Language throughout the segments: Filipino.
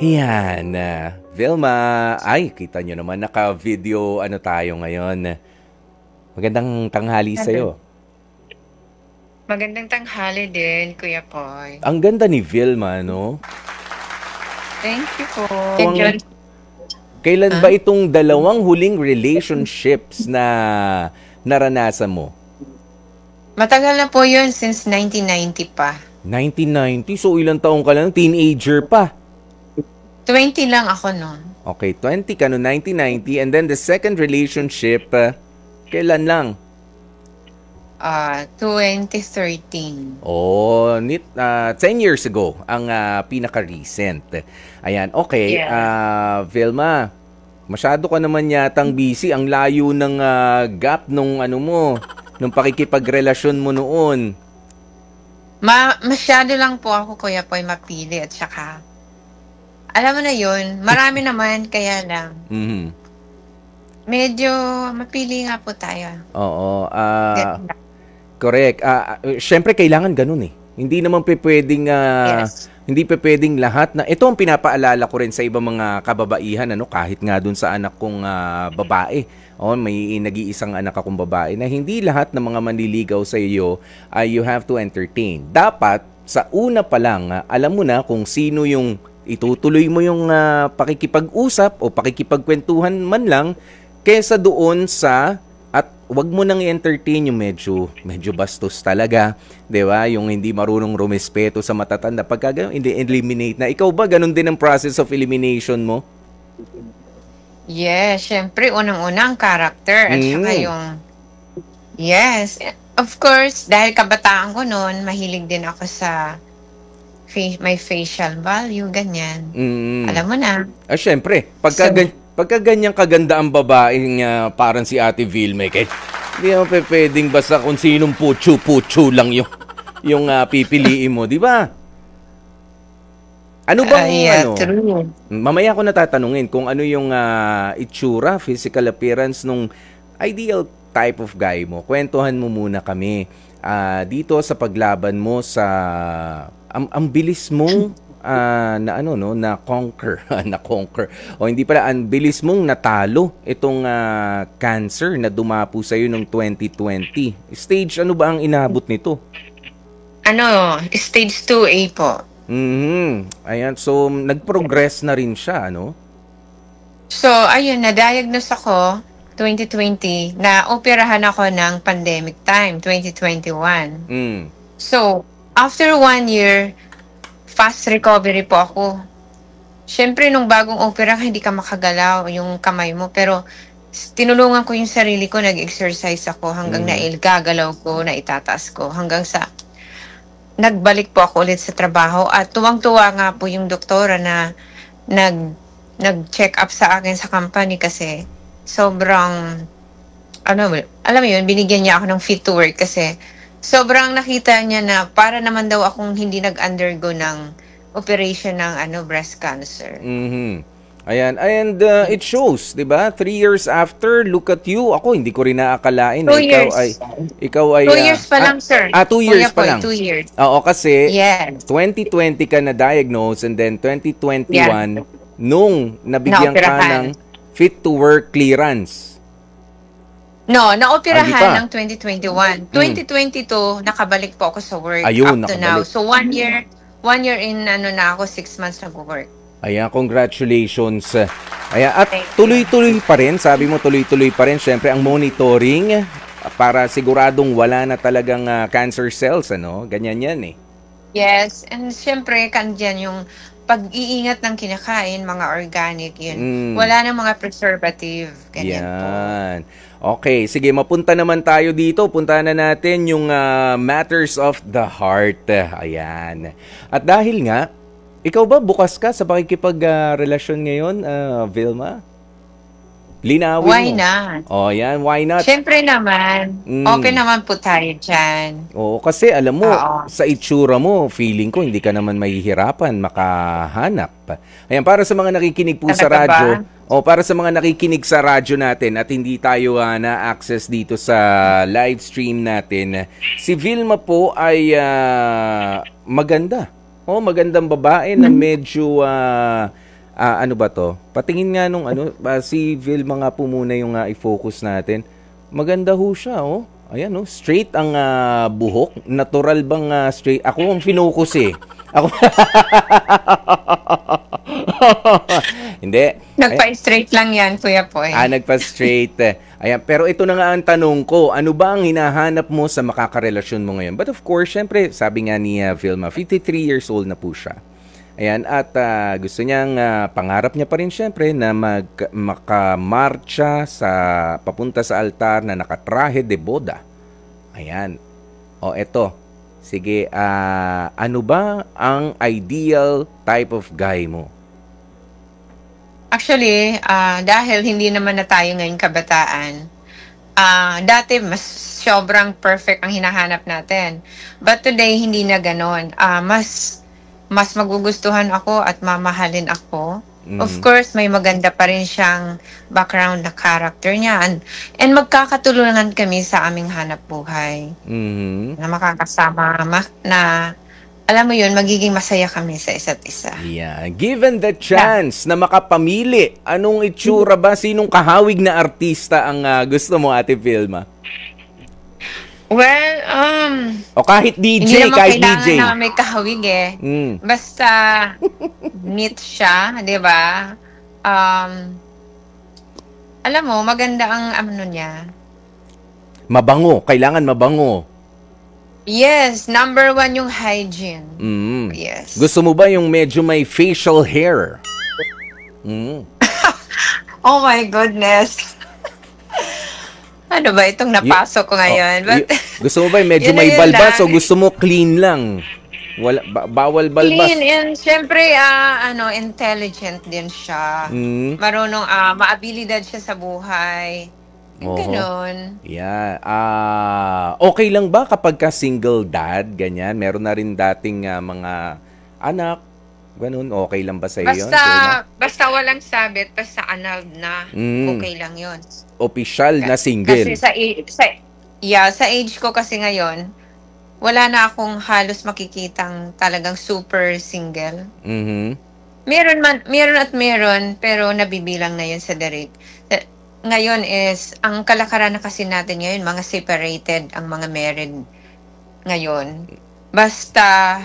Yan. Vilma, ay, kita nyo naman, naka-video tayo ngayon. Magandang tanghali Hello. sa'yo. Magandang tanghali din, Kuya Poy. Ang ganda ni Vilma, no? Thank you po. Ang, Medyo, kailan ba ah, itong dalawang huling relationships na naranasan mo? matagal na po yun since 1990 pa. 1990, so ilang taong ka lang? Teenager pa. 20 lang ako noon. Okay, 20 ka no, 1990. And then the second relationship, kailan lang? 2013. Oh, 10 years ago ang pinaka-recent. Ayan, okay. Yeah. Vilma, masyado ka naman yatang busy. Ang layo ng gap nung nung pakikipagrelasyon mo noon. Masyado lang po ako, Kuya Poy, mapili at saka, alam mo na yun, marami naman, kaya lang. Mhm. Medyo mapili nga po tayo. Oo, Ganun lang. correct. Syempre kailangan ganun eh. Hindi naman pwedeng Yes. hindi pwedeng lahat na ito ang pinapaalala ko rin sa ibang mga kababaihan kahit nga dun sa anak kong babae. May nag-iisang anak akong babae na hindi lahat ng mga manliligaw sa iyo ay you have to entertain. Dapat sa una pa lang alam mo na kung sino yung itutuloy mo yung pakikipag-usap o pakikipagkwentuhan man lang kesa doon sa at wag mo nang i-entertain yung medyo bastos talaga, 'di ba? Yung hindi marunong rumespeto sa matatanda. Pagka ganun, eliminate na. Ikaw ba ganun din ang process of elimination mo? Yes, syempre, unang-una ang character at saka Mm. yung yes, of course, dahil kabataan ko noon, mahilig din ako sa may facial value, ganyan. Mm. Alam mo na. Syempre, So, pagka ganyang kaganda ang babaeng parang si Ate Vilme, hindi naman pwedeng basta kung sinong putyo lang yung pipiliin mo, di ba? Ano bang yeah, true. mamaya ko natatanungin kung ano yung itsura, physical appearance nung ideal type of guy mo. Kwentuhan mo muna kami dito sa paglaban mo sa ang bilis mong na conquer na conquer o hindi pala ang bilis mong natalo itong cancer na dumapo sa iyo noong 2020. Stage ano ba ang inabot nito? Stage 2A po. Ayan, so nag-progress na rin siya, So, ayun, na-diagnose ako 2020, na operahan ako ng pandemic time, 2021. Mm. So, after 1 year, fast recovery po ako. Siyempre, nung bagong opera, hindi ka makagalaw yung kamay mo. Pero, tinulungan ko yung sarili ko, nag-exercise ako hanggang naigagalaw ko, naitataas ko. Hanggang sa, nagbalik po ako ulit sa trabaho. At tuwang-tuwa nga po yung doktora na nag-check up sa akin sa company kasi sobrang, alam mo yun, binigyan niya ako ng fit to work kasi sobrang nakita niya na para naman daw akong hindi nag-undergo ng operation ng breast cancer. Mhm. Ayan, and it shows, 'di ba? 3 years after, look at you. Ako hindi ko rin naakalain na 2 years. ikaw ay 2 years pa lang, sir. 2 years Kuya pa Poy, lang. 2 years. Oo, kasi Yes. 2020 ka na diagnosed and then Yeah. 2021 nung nabigyan ka ng Naoperahan. fit to work clearance. No, Hindi pa. naoperahan ng 2021. 2022, nakabalik po ako sa work Ayun, up to now. nakabalik. So 1 year in na ako, 6 months nag-work. Ayan, congratulations. Ayan, at Thank you. tuloy-tuloy pa rin, sabi mo tuloy-tuloy pa rin, syempre ang monitoring para siguradong wala na talagang cancer cells, Ganyan yan eh. Yes, and syempre, kandiyan yung pag-iingat ng kinakain, mga organic, yun. Wala na mga preservative, ganyan po. Yan. Okay, sige, mapunta naman tayo dito. Puntahan na natin yung matters of the heart. Ayan. At dahil nga, ikaw ba bukas ka sa pakikipag-relasyon ngayon, Vilma? Linawin Why mo. not? Oh, yan. Why not? Syempre naman, open naman po tayo dyan. Oo, kasi alam mo, Oo. sa itsura mo, feeling ko hindi ka naman mahihirapan makahanap. Ayan, para sa mga nakikinig po sa Talaga ba? radyo, para sa mga nakikinig sa radyo natin at hindi tayo na-access dito sa live stream natin, si Vilma po ay maganda. Magandang babae na medyo Ano ba to? Patingin nga nung si Vilma nga po muna yung i-focus natin. Maganda ho siya, oh. Ayan, oh. Straight ang buhok. Natural bang straight? Ako ang finocus eh. Ako. Hindi. Nagpa-straight lang yan, Kuya Poy. Nagpa-straight. Ayan, pero ito na nga ang tanong ko. Ano ba ang hinahanap mo sa makakarelasyon mo ngayon? But of course, syempre, sabi nga ni Vilma, 53 years old na po siya. Ayan, at gusto niyang, pangarap niya pa rin syempre na makamarcha papunta sa altar na nakatrahe de boda. Ayan. O, eto. Sige, ano ba ang ideal type of guy mo? Actually, dahil hindi naman na tayo ngayon kabataan, dati mas sobrang perfect ang hinahanap natin. But today, hindi na ganon. Mas magugustuhan ako at mamahalin ako. Of course, may maganda pa rin siyang background na character niya. And magkakatulungan kami sa aming hanap buhay. Na makakasama, na alam mo yun, magiging masaya kami sa isa't isa. Yeah. Given the chance na makapamili, anong itsura ba? Sinong kahawig na artista ang gusto mo, Ate Vilma? Well, o kahit DJ, hindi naman kahit kailangan DJ. na may kahawig eh. Basta neat siya, di ba? Alam mo, maganda ang ano niya. Mabango, kailangan mabango. Yes, number 1 yung hygiene. Yes. Gusto mo ba yung medyo may facial hair? Oh my goodness. Ano ba itong napasok ko ngayon? Gusto mo ba yung medyo may balbas o gusto mo clean lang? Bawal balbas. Clean and syempre intelligent din siya. Marunong maabilidad siya sa buhay. Ganon. Yeah. Okay lang ba kapag ka single dad, ganyan? Meron na rin dating mga anak, ganun, okay lang ba sa iyo? Basta walang sabit, basta annulled na, okay lang yun. Official na single. Kasi sa age ko kasi ngayon, wala na akong halos makikitang talagang super single. Meron at meron, pero nabibilang na yun sa darig. Ngayon is, ang kalakaran na kasi natin ngayon, mga separated ang mga married ngayon. Basta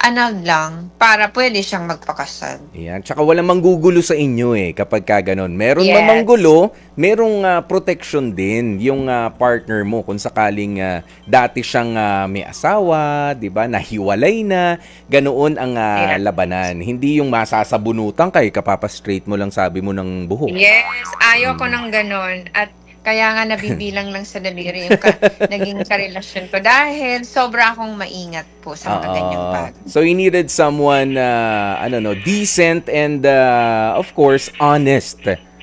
annulled lang para pwede siyang magpakasal. Yan. Tsaka walang manggugulo sa inyo kapag ka ganun. Meron mamanggulo, merong protection din yung partner mo kung sakaling dati siyang may asawa, 'di ba? Nahiwalay na, ganoon ang labanan. Hindi yung masasabunutan kay kapapa-straight mo lang sabi mo ng buhok. Yes, ayaw ko ng ganon at kaya nga nabibilang lang sa daliri yung naging karelasyon ko dahil sobra akong maingat po sa mga ganyang bagay. So you needed someone decent and of course honest.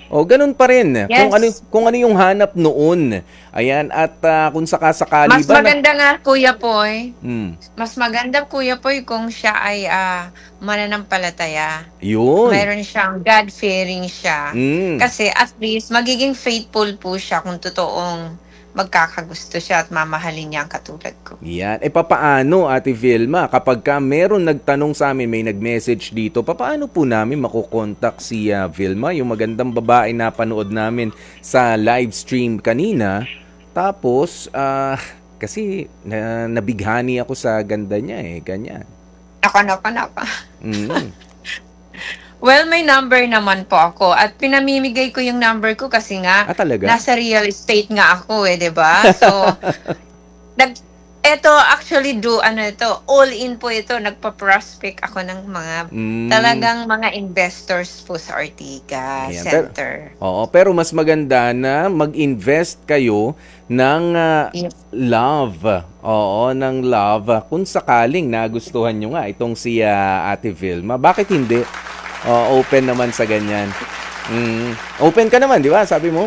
O ganun pa rin. Yes. Kung ano yung hanap noon. Ayan, at kung sakasakali mas maganda nga, Kuya Poy. Mas maganda, Kuya Poy, kung siya ay mananampalataya. Yun. Mayroon siyang God-fearing siya. Kasi at least magiging faithful po siya kung totoong magkakagusto siya at mamahalin niya ang katulad ko. Yan. Papaano, Ate Vilma, kapag ka meron nagtanong sa amin, may nag-message dito, papaano po namin makukontak si Vilma, yung magandang babae na panood namin sa live stream kanina? Tapos, kasi nabighani ako sa ganda niya ganyan. Naka. Well, may number naman po ako at pinamimigay ko yung number ko kasi nga nasa real estate nga ako 'di ba? So ito actually all in po ito, nagpa-prospect ako ng mga talagang mga investors po sa Ortigas Center. Pero mas maganda na mag-invest kayo ng love. Ng love kung sakaling nagustuhan nyo nga itong si Ate Vilma. Bakit hindi? Open naman sa ganyan. Open ka naman, di ba? Sabi mo.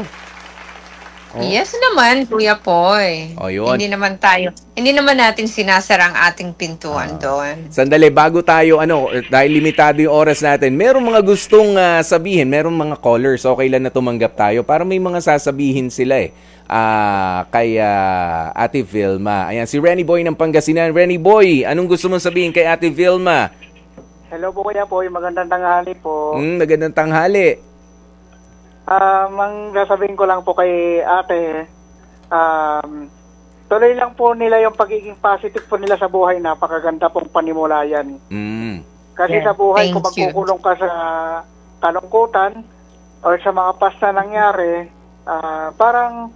Yes naman, Kuya Poy. Yun. Hindi naman natin sinasara ang ating pintuan doon. Sandali, bago tayo, dahil limitado yung oras natin, merong mga gustong sabihin, merong mga callers, okay lang na tumanggap tayo, para may mga sasabihin sila kay Ate Vilma. Ayan, si Renny Boy ng Pangasinan. Renny Boy, anong gusto mong sabihin kay Ate Vilma? Hello po Kuya Poy, magandang tanghali po. Magandang tanghali. Ang sasabihin ko lang po kay ate, tuloy lang po nila yung pagiging positive po nila sa buhay. Napakaganda pong panimula yan. Kasi Yeah, sa buhay, kung thank you. magkukulong ka sa kalungkutan or sa mga past na nangyari, parang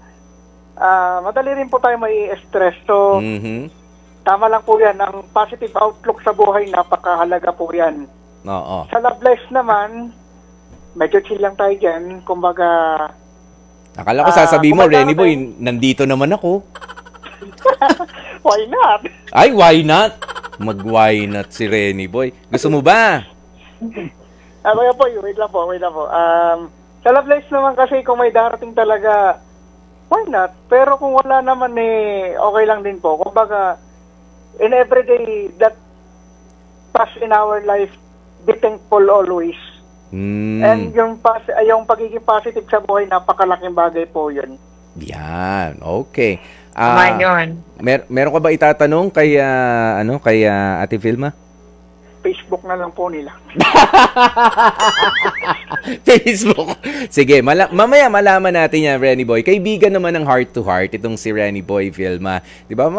madali rin po tayo may stress. So, tama lang po yan. Ang positive outlook sa buhay, napakahalaga po yan. Oo. Sa love life naman, medyo chill lang tayo dyan. Kumbaga, Akala ko sasabihin mo, kumbaga Renny Boy, tayo- nandito naman ako. why not? Ay, why not? Mag-why not si Renny Boy. Gusto mo ba? Kuya po, wait lang po. Sa love life naman kasi kung may darating talaga, why not? Pero kung wala naman okay lang din po. Kumbaga, in everyday that pass in our life, be thankful always. And yung pagiging positive sa buhay, napakalaking bagay po yun. Yan, okay. Tama yun. Meron ka ba itatanong kay Ate Vilma? Facebook na lang po nila. Facebook. Sige, mamaya malaman natin yan, Renny Boy. Kaibigan naman ng heart to heart itong si Renny Boy Vilma. 'Di ba?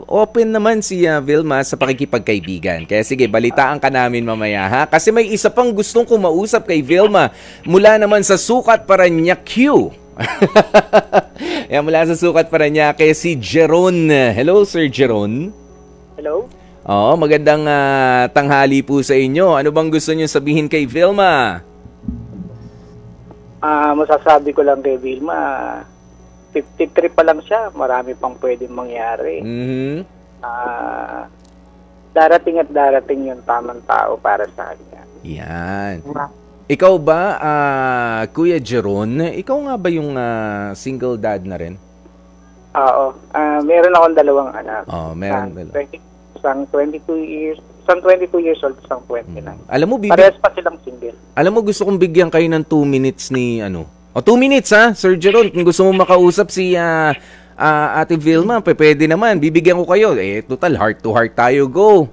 Open naman si Vilma sa pakikipagkaibigan. Kaya sige, balitaan ka namin mamaya, ha? Kasi may isa pang gustong kumausap kay Vilma mula naman sa Sukat Parañaque. Yan, mula sa Sukat Parañaque si Jeron. Hello, Sir Jeron. Hello? Oo, magandang tanghali po sa inyo. Ano bang gusto niyo sabihin kay Vilma? Masasabi ko lang kay Vilma, 53 pa lang siya, marami pang pwedeng mangyari. Darating at darating yung tamang tao para sa kanya. Yan. Ikaw ba, Kuya Jeron, ikaw nga ba yung single dad na rin? Oo. Meron akong dalawang anak. Meron. Isang 22 years old, isang 29. Alam mo, Parehas pa silang single. Alam mo, gusto kong bigyan kayo ng 2 minutes ni 2 minutes ha, Sir Jeron. Kung gusto mo makausap si Ate Vilma, pwede naman. Bibigyan ko kayo. Total, heart to heart tayo. Go.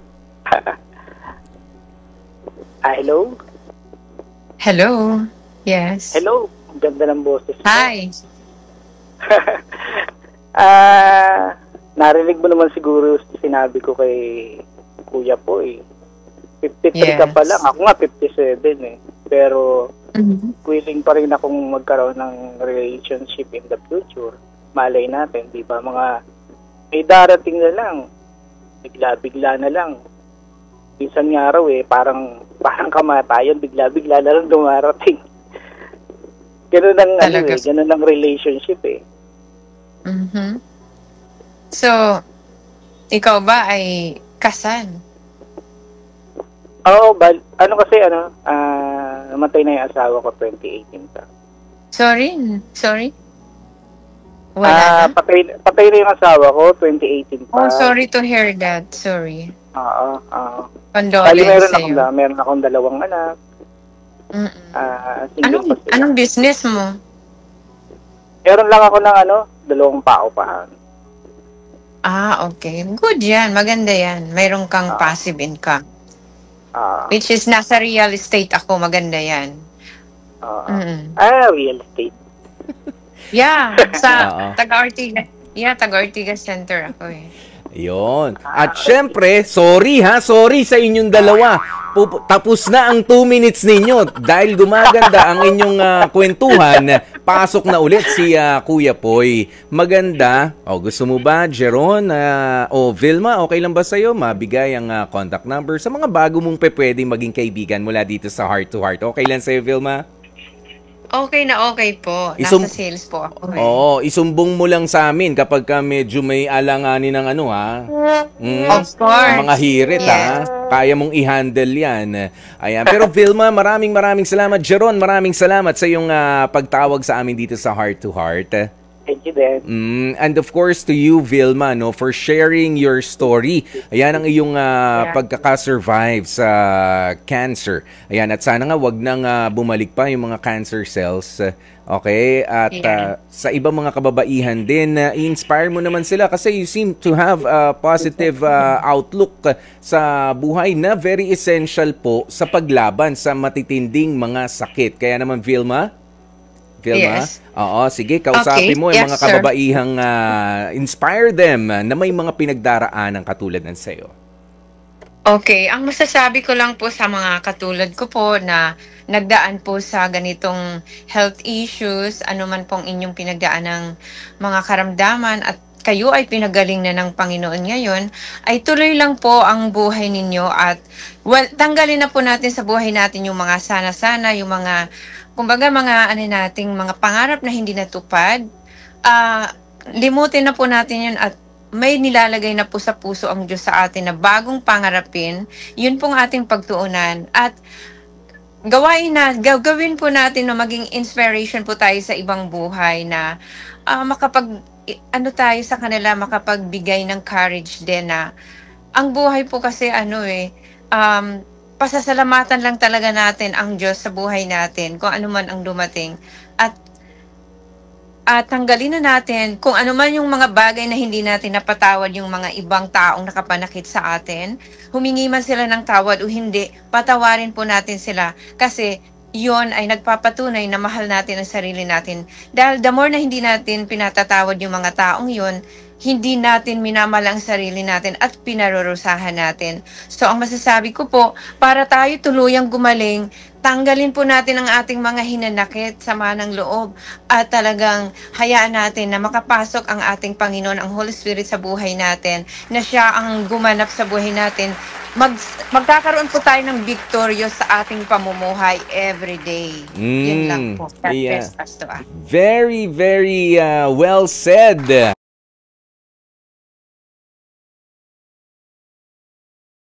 Hello? Hello. Yes. Hello. Ang ganda ng boses mo. Hi. Narinig mo naman siguro sinabi ko kay Kuya po 53 ka pa lang. Ako nga 57 Pero willing pa rin akong magkaroon ng relationship in the future. Malay natin, di ba? May darating na lang. Bigla-bigla na lang. Minsan nga raw parang kamatayan, bigla-bigla na lang dumarating. Ganun ang ganun ang relationship So, ikaw ba ay kasal? Oo, namatay na yung asawa ko 2018 pa. Sorry? Wala na? Patay na yung asawa ko 2018 pa. Oh, sorry to hear that. Sorry. Oo. Condolence sa'yo. Meron akong dalawang anak. Single pa sila. Anong business mo? Meron lang ako ng 2 paupahan. Okay. Good yan. Maganda yan. Mayroon kang passive income. Which is nasa real estate ako. Maganda yan. Real estate. Yeah. Sa taga-Ortigas. Yeah, taga-Ortigas Center ako Yun. At syempre, sorry sa inyong dalawa. Tapos na ang 2 minutes ninyo. Dahil gumaganda ang inyong kwentuhan, pasok na ulit si Kuya Poy. Maganda. Gusto mo ba, Jeron o Vilma, okay lang ba sa'yo? Mabigay ang contact number sa mga bago mong pwedeng maging kaibigan mula dito sa Heart to Heart. Okay lang sa'yo, Vilma? Okay na okay po. Nasa sales po ako isumbong mo lang sa amin kapag medyo may alanganin ng Of course. Mga hirit Kaya mong i-handle yan. Ayan. Pero Vilma, maraming salamat. Jeron, maraming salamat sa iyong pagtawag sa amin dito sa Heart to Heart. Thank you din. And of course to you, Vilma, no, for sharing your story. Ayan ang iyong pagkaka-survive sa cancer. Ayan, at sana nga wag nang bumalik pa yung mga cancer cells. Okay? At sa ibang mga kababaihan din, i-inspire mo naman sila kasi you seem to have a positive outlook sa buhay na very essential po sa paglaban sa matitinding mga sakit. Kaya naman, Vilma? Yes. Oo, sige, kausapin mo yung mga kababaihang inspire them na may mga pinagdaraanan katulad ng sa'yo. Okay, ang masasabi ko lang po sa mga katulad ko po na nagdaan po sa ganitong health issues, ano man pong inyong pinagdaan ng mga karamdaman at kayo ay pinagaling na ng Panginoon ngayon, ay tuloy lang po ang buhay ninyo at tanggalin na po natin sa buhay natin yung mga sana-sana, yung mga kumbaga mga nating mga pangarap na hindi natupad, limutin na po natin yun at may nilalagay na po sa puso ang Diyos sa atin na bagong pangarapin, yun pong ating pagtuunan at gawin po natin na maging inspiration po tayo sa ibang buhay na tayo sa kanila, makapagbigay ng courage din na ang buhay po kasi pasasalamatan lang talaga natin ang Diyos sa buhay natin kung ano man ang dumating. At tanggalin na natin kung ano man yung mga bagay na hindi natin napatawad yung mga ibang taong nakapanakit sa atin. Humingi man sila ng tawad o hindi, patawarin po natin sila kasi yon ay nagpapatunay na mahal natin ang sarili natin. Dahil the more na hindi natin pinatatawad yung mga taong yon, hindi natin minamahal ang sarili natin at pinarurusahan natin. So ang masasabi ko po, para tayo tuluyang gumaling, tanggalin po natin ang ating mga hinanakit, sama ng loob, at talagang hayaan natin na makapasok ang ating Panginoon, ang Holy Spirit sa buhay natin, na siya ang gumanap sa buhay natin. Magkakaroon po tayo ng victorious sa ating pamumuhay every day. Yun lang po. That's Yeah. best, Pastor. Very, very well said.